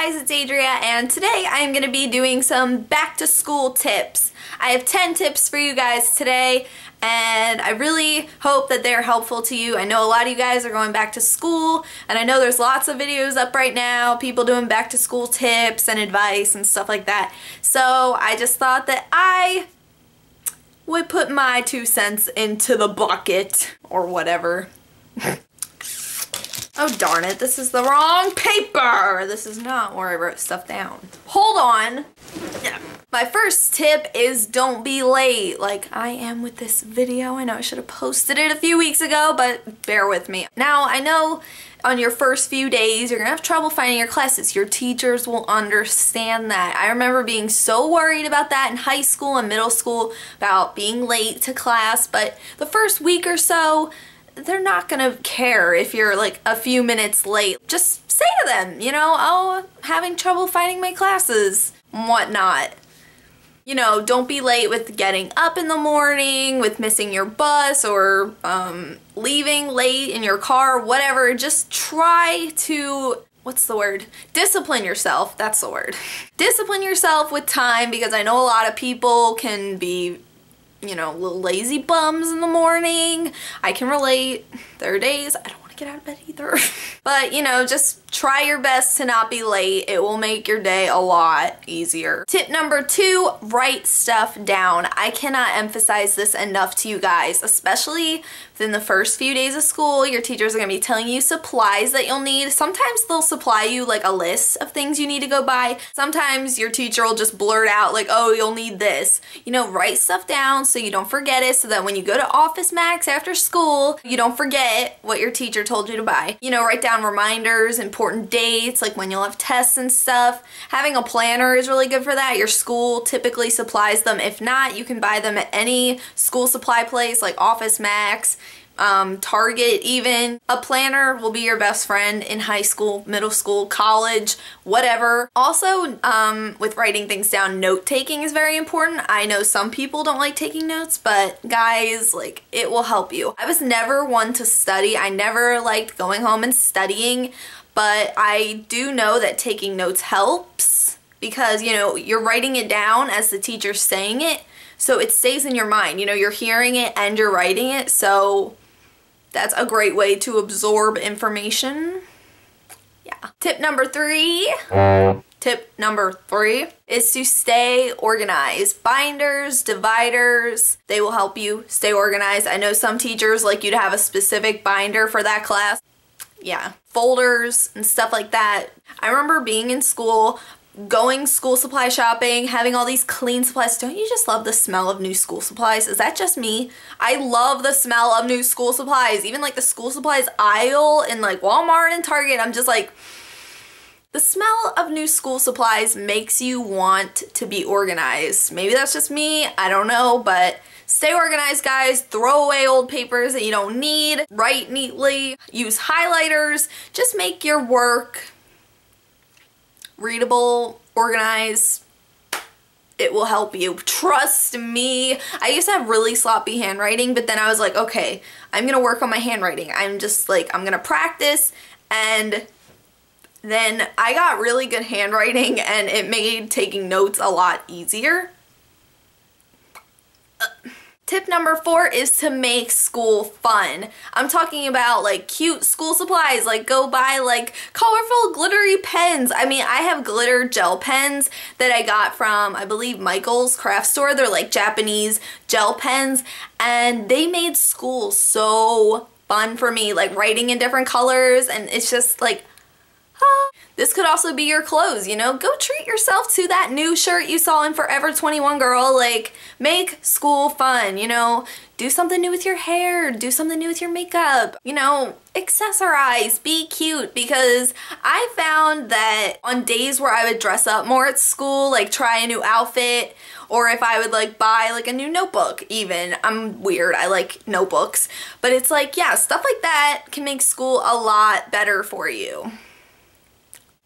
guys, it's Adria, and today I am going to be doing some back to school tips. I have 10 tips for you guys today, and I really hope that they're helpful to you. I know a lot of you guys are going back to school, and I know there's lots of videos up right now, people doing back to school tips and advice and stuff like that. So I just thought that I would put my 2 cents into the bucket, or whatever. Oh darn it, this is the wrong paper! This is not where I wrote stuff down. Hold on. My first tip is don't be late, like I am with this video. I know I should have posted it a few weeks ago, but bear with me. Now, I know on your first few days, you're gonna have trouble finding your classes. Your teachers will understand that. I remember being so worried about that in high school and middle school, about being late to class, but the first week or so, they're not gonna care if you're like a few minutes late. Just say to them, you know, oh, having trouble finding my classes and whatnot. You know, don't be late with getting up in the morning, with missing your bus, or leaving late in your car, whatever. Just try to, what's the word? Discipline yourself, that's the word. Discipline yourself with time, because I know a lot of people can be, you know, little lazy bums in the morning. I can relate. There are days I don't want to get out of bed either. But, you know, just try your best to not be late. It will make your day a lot easier. Tip number 2, write stuff down. I cannot emphasize this enough to you guys, especially within the first few days of school. Your teachers are going to be telling you supplies that you'll need. Sometimes they'll supply you like a list of things you need to go buy. Sometimes your teacher will just blurt out like, oh, you'll need this. You know, write stuff down so you don't forget it, so that when you go to Office Max after school, you don't forget what your teacher told you to buy. You know, write down reminders, important dates, like when you'll have tests and stuff. Having a planner is really good for that. Your school typically supplies them. If not, you can buy them at any school supply place like Office Max, Target even. A planner will be your best friend in high school, middle school, college, whatever. Also, with writing things down, note-taking is very important. I know some people don't like taking notes, but guys, like, it will help you. I was never one to study. I never liked going home and studying, but I do know that taking notes helps, because, you know, you're writing it down as the teacher's saying it, so it stays in your mind. You know, you're hearing it and you're writing it, so that's a great way to absorb information. Yeah. Tip number 3 is to stay organized. Binders, dividers, they will help you stay organized. I know some teachers like you to have a specific binder for that class. Yeah. Folders and stuff like that. I remember being in school, going school supply shopping, having all these clean supplies. Don't you just love the smell of new school supplies? Is that just me? I love the smell of new school supplies. Even like the school supplies aisle in like Walmart and Target, I'm just like, the smell of new school supplies makes you want to be organized. Maybe that's just me, I don't know, but stay organized, guys. Throw away old papers that you don't need. Write neatly. Use highlighters. Just make your work readable, organized. It will help you. Trust me. I used to have really sloppy handwriting, but then I was like, okay, I'm gonna work on my handwriting. I'm just like, I'm gonna practice, and then I got really good handwriting, and it made taking notes a lot easier. Tip number 4 is to make school fun. I'm talking about like cute school supplies, like go buy like colorful glittery pens. I mean, I have glitter gel pens that I got from, I believe, Michael's craft store. They're like Japanese gel pens, and they made school so fun for me, like writing in different colors, and it's just like, ah. This could also be your clothes, you know? Go treat yourself to that new shirt you saw in Forever 21 Girl. Like, make school fun, you know? Do something new with your hair, do something new with your makeup, you know? Accessorize, be cute, because I found that on days where I would dress up more at school, like try a new outfit, or if I would like buy like a new notebook even. I'm weird, I like notebooks. But it's like, yeah, stuff like that can make school a lot better for you.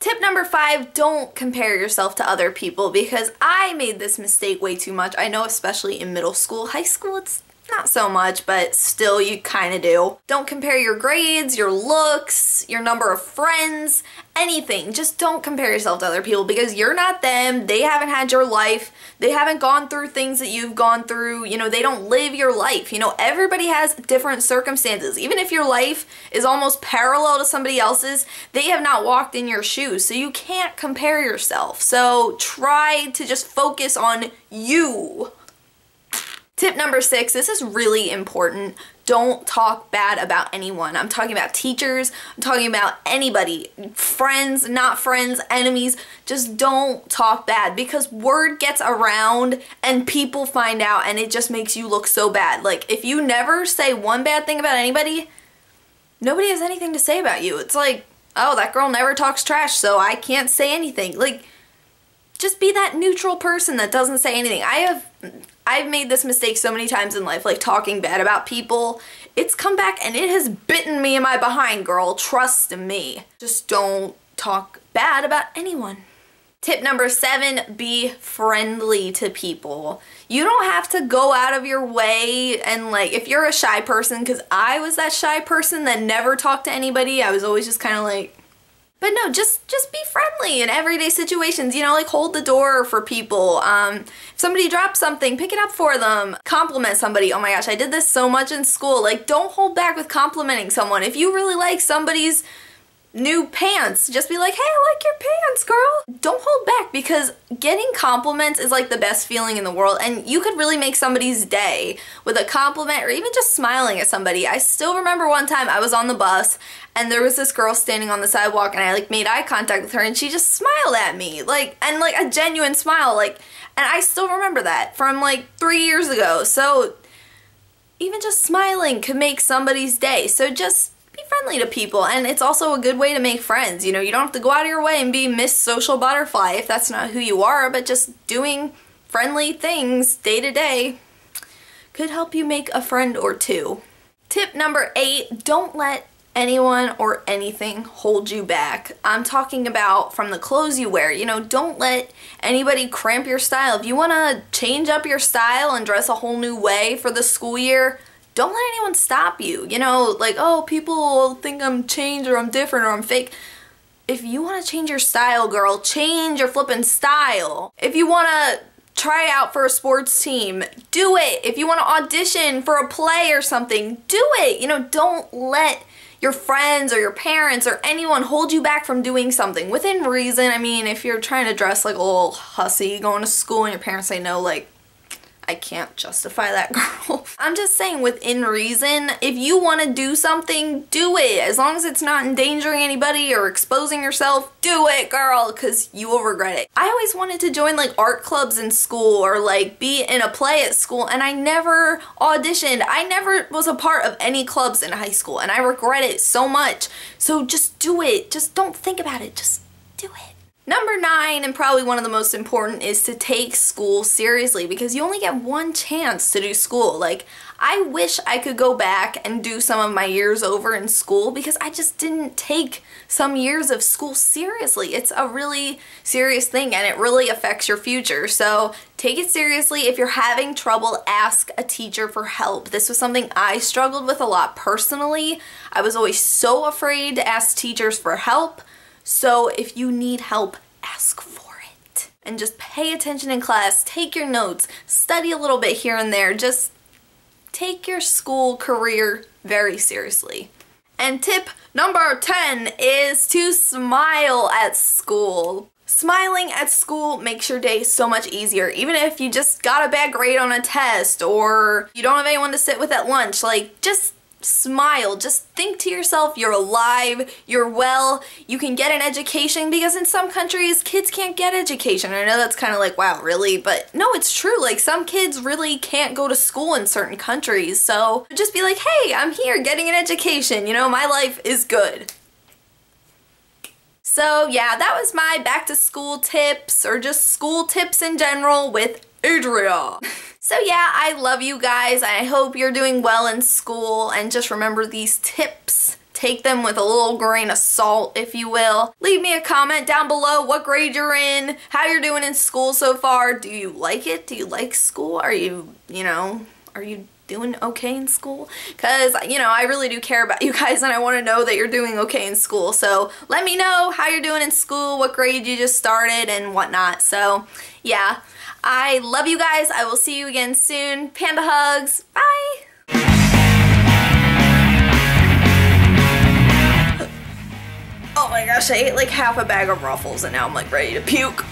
Tip number 5, don't compare yourself to other people, because I made this mistake way too much. I know, especially in middle school. High school, it's not so much, but still you kind of do. Don't compare your grades, your looks, your number of friends, anything. Just don't compare yourself to other people because you're not them. They haven't had your life. They haven't gone through things that you've gone through. You know, they don't live your life. You know, everybody has different circumstances. Even if your life is almost parallel to somebody else's, they have not walked in your shoes. So you can't compare yourself. So try to just focus on you. Tip number 6, this is really important. Don't talk bad about anyone. I'm talking about teachers, I'm talking about anybody, friends, not friends, enemies. Just don't talk bad because word gets around and people find out and it just makes you look so bad. Like if you never say one bad thing about anybody, nobody has anything to say about you. It's like, oh, that girl never talks trash, so I can't say anything. Like, just be that neutral person that doesn't say anything. I've made this mistake so many times in life, like talking bad about people. It's come back and it has bitten me in my behind, girl. Trust me. Just don't talk bad about anyone. Tip number 7, be friendly to people. You don't have to go out of your way and like, if you're a shy person, because I was that shy person that never talked to anybody, I was always just kind of like, but no, just be friendly in everyday situations, you know, like hold the door for people. If somebody drops something, pick it up for them. Compliment somebody. Oh my gosh, I did this so much in school. Like, don't hold back with complimenting someone. If you really like somebody's new pants, just be like, hey, I like your pants, girl. Don't hold back because getting compliments is like the best feeling in the world and you could really make somebody's day with a compliment or even just smiling at somebody. I still remember one time I was on the bus and there was this girl standing on the sidewalk and I like made eye contact with her and she just smiled at me like a genuine smile, like, and I still remember that from like 3 years ago. So even just smiling could make somebody's day. So just be friendly to people, and it's also a good way to make friends. You know, you don't have to go out of your way and be Miss Social Butterfly if that's not who you are, but just doing friendly things day to day could help you make a friend or two. Tip number 8, don't let anyone or anything hold you back. I'm talking about from the clothes you wear. You know, don't let anybody cramp your style. If you want to change up your style and dress a whole new way for the school year, don't let anyone stop you. You know, like, oh, people think I'm changed or I'm different or I'm fake. If you want to change your style, girl, change your flippin' style. If you want to try out for a sports team, do it. If you want to audition for a play or something, do it. You know, don't let your friends or your parents or anyone hold you back from doing something within reason. I mean, if you're trying to dress like a little hussy going to school and your parents say no, like, I can't justify that, girl. I'm just saying within reason, if you want to do something, do it. As long as it's not endangering anybody or exposing yourself, do it, girl, because you will regret it. I always wanted to join like art clubs in school or like be in a play at school, and I never auditioned. I never was a part of any clubs in high school, and I regret it so much. So just do it. Just don't think about it. Just do it. Number 9, and probably one of the most important, is to take school seriously because you only get one chance to do school. Like, I wish I could go back and do some of my years over in school because I just didn't take some years of school seriously. It's a really serious thing and it really affects your future. So take it seriously. If you're having trouble, ask a teacher for help. This was something I struggled with a lot personally. I was always so afraid to ask teachers for help. So if you need help, ask for it. And just pay attention in class, take your notes, study a little bit here and there. Just take your school career very seriously. And tip number 10 is to smile at school. Smiling at school makes your day so much easier. Even if you just got a bad grade on a test or you don't have anyone to sit with at lunch, like, just smile. Just think to yourself, you're alive, you're well, you can get an education, because in some countries kids can't get education. I know that's kind of like, wow, really? But no, it's true. Like, some kids really can't go to school in certain countries. So just be like, hey, I'm here getting an education. You know, my life is good. So yeah, that was my back to school tips, or just school tips in general with Adria. So yeah, I love you guys. I hope you're doing well in school, and just remember these tips. Take them with a little grain of salt, if you will. Leave me a comment down below what grade you're in, how you're doing in school so far. Do you like it? Do you like school? Are you doing okay in school? Because, you know, I really do care about you guys and I want to know that you're doing okay in school. So let me know how you're doing in school, what grade you just started and whatnot. So yeah, I love you guys. I will see you again soon. Panda hugs. Bye. Oh my gosh, I ate like half a bag of Ruffles and now I'm like ready to puke.